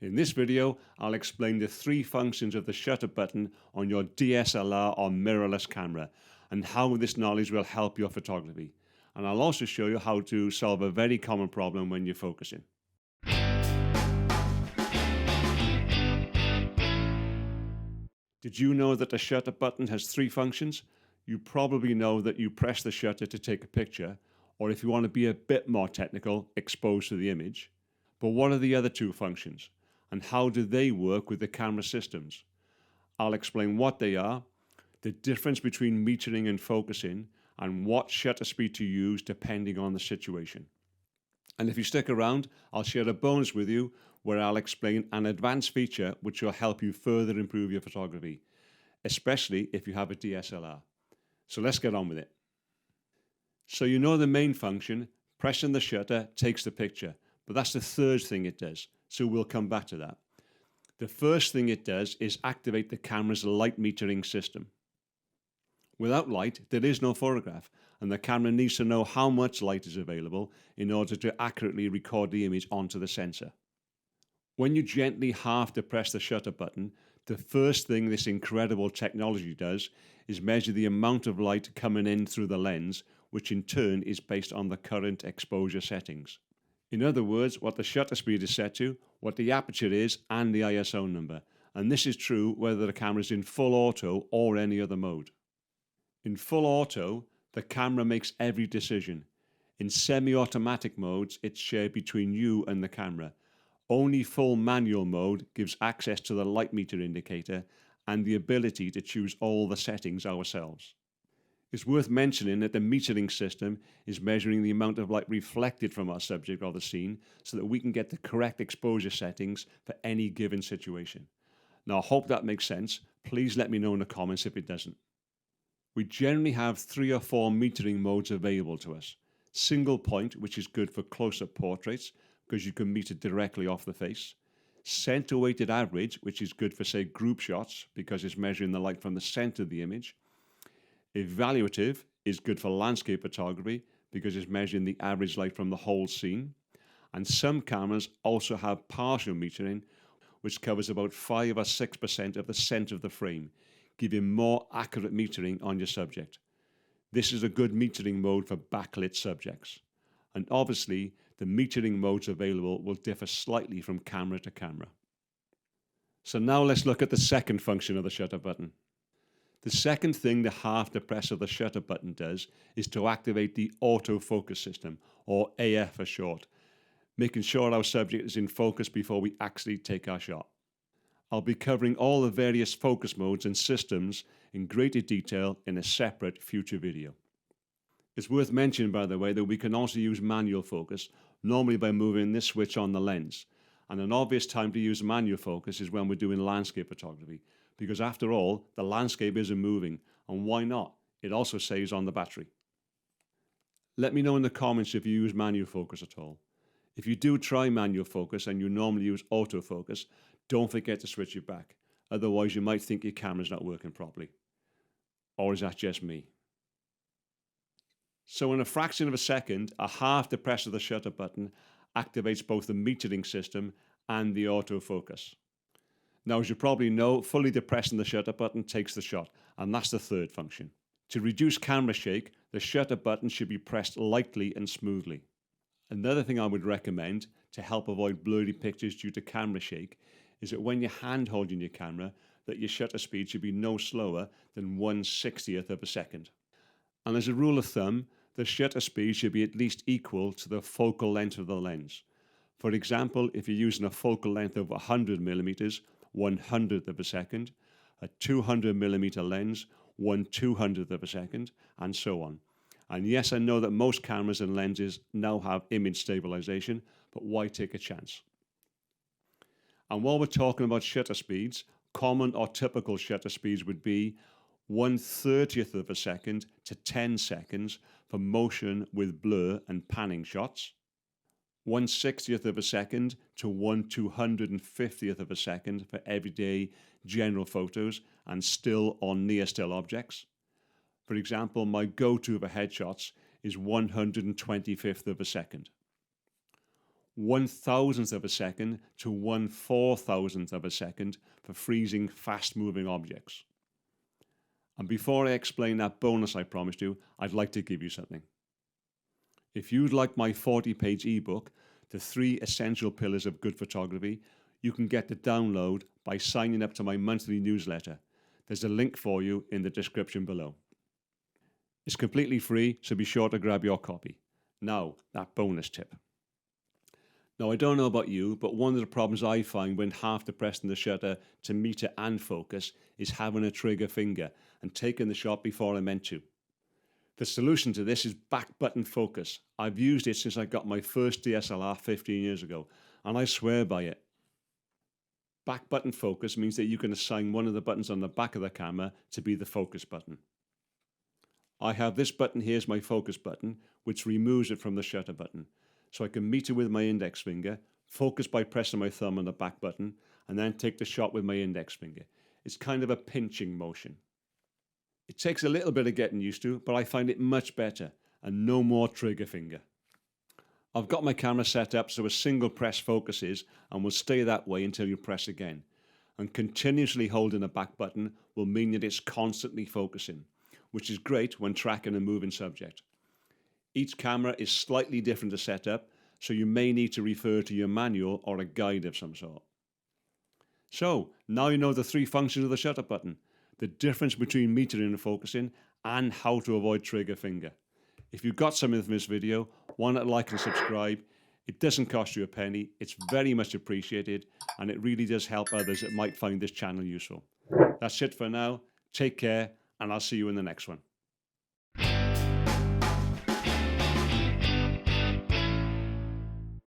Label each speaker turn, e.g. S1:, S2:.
S1: In this video, I'll explain the 3 functions of the shutter button on your DSLR or mirrorless camera and how this knowledge will help your photography. And I'll also show you how to solve a very common problem when you're focusing. Did you know that the shutter button has 3 functions? You probably know that you press the shutter to take a picture, or if you want to be a bit more technical, expose to the image. But what are the other 2 functions? And how do they work with the camera systems? I'll explain what they are, the difference between metering and focusing, and what shutter speed to use depending on the situation. And if you stick around, I'll share a bonus with you where I'll explain an advanced feature which will help you further improve your photography, especially if you have a DSLR. So let's get on with it. So you know the main function, pressing the shutter takes the picture, but that's the third thing it does, so we'll come back to that. The first thing it does is activate the camera's light metering system. Without light, there is no photograph, and the camera needs to know how much light is available in order to accurately record the image onto the sensor. When you gently half depress the shutter button, the first thing this incredible technology does is measure the amount of light coming in through the lens, which in turn is based on the current exposure settings. In other words, what the shutter speed is set to, what the aperture is, and the ISO number. And this is true whether the camera is in full auto or any other mode. In full auto, the camera makes every decision. In semi-automatic modes, it's shared between you and the camera. Only full manual mode gives access to the light meter indicator and the ability to choose all the settings ourselves. It's worth mentioning that the metering system is measuring the amount of light reflected from our subject or the scene so that we can get the correct exposure settings for any given situation. Now, I hope that makes sense. Please let me know in the comments if it doesn't. We generally have 3 or 4 metering modes available to us. Single point, which is good for close-up portraits because you can meter directly off the face. Center weighted average, which is good for, say, group shots because it's measuring the light from the center of the image. Evaluative is good for landscape photography because it's measuring the average light from the whole scene. And some cameras also have partial metering, which covers about 5 or 6% of the center of the frame, giving more accurate metering on your subject. This is a good metering mode for backlit subjects. And obviously, the metering modes available will differ slightly from camera to camera. So now let's look at the second function of the shutter button. The second thing the half depress of the shutter button does is to activate the autofocus system, or AF for short, making sure our subject is in focus before we actually take our shot. I'll be covering all the various focus modes and systems in greater detail in a separate future video. It's worth mentioning, by the way, that we can also use manual focus, normally by moving this switch on the lens. And an obvious time to use manual focus is when we're doing landscape photography, because after all, the landscape isn't moving, and why not? It also saves on the battery. Let me know in the comments if you use manual focus at all. If you do try manual focus and you normally use autofocus, don't forget to switch it back. Otherwise, you might think your camera's not working properly. Or is that just me? So in a fraction of a second, a half depress of the shutter button activates both the metering system and the autofocus. Now, as you probably know, fully depressing the shutter button takes the shot, and that's the third function. To reduce camera shake, the shutter button should be pressed lightly and smoothly. Another thing I would recommend to help avoid blurry pictures due to camera shake is that when you're hand holding your camera, that your shutter speed should be no slower than 1/60th of a second. And as a rule of thumb, the shutter speed should be at least equal to the focal length of the lens. For example, if you're using a focal length of 100 millimeters, 1/100th of a second, a 200 millimeter lens, 1/200th of a second, and so on. And yes, I know that most cameras and lenses now have image stabilization, but why take a chance? And while we're talking about shutter speeds, common or typical shutter speeds would be 1/30th of a second to 10 seconds for motion with blur and panning shots, 1/60th of a second to 1/250th of a second for everyday general photos and still or near still objects. For example, my go-to for headshots is 125th of a second. 1/1000th of a second to 1/4000th of a second for freezing fast-moving objects. And before I explain that bonus I promised you, I'd like to give you something. If you'd like my 40-page ebook, The 3 Essential Pillars of Good Photography, you can get the download by signing up to my monthly newsletter. There's a link for you in the description below. It's completely free, so be sure to grab your copy. Now, that bonus tip. Now, I don't know about you, but one of the problems I find when half depressing the shutter to meter and focus is having a trigger finger and taking the shot before I meant to. The solution to this is back button focus. I've used it since I got my first DSLR 15 years ago, and I swear by it. Back button focus means that you can assign one of the buttons on the back of the camera to be the focus button. I have this button here as my focus button, which removes it from the shutter button. So I can meter with my index finger, focus by pressing my thumb on the back button, and then take the shot with my index finger. It's kind of a pinching motion. It takes a little bit of getting used to, but I find it much better, and no more trigger finger. I've got my camera set up so a single press focuses and will stay that way until you press again. And continuously holding the back button will mean that it's constantly focusing, which is great when tracking a moving subject. Each camera is slightly different to set up, so you may need to refer to your manual or a guide of some sort. So, now you know the 3 functions of the shutter button, the difference between metering and focusing, and how to avoid trigger finger. If you got something from this video, why not like and subscribe? It doesn't cost you a penny, it's very much appreciated, and it really does help others that might find this channel useful. That's it for now, take care, and I'll see you in the next one.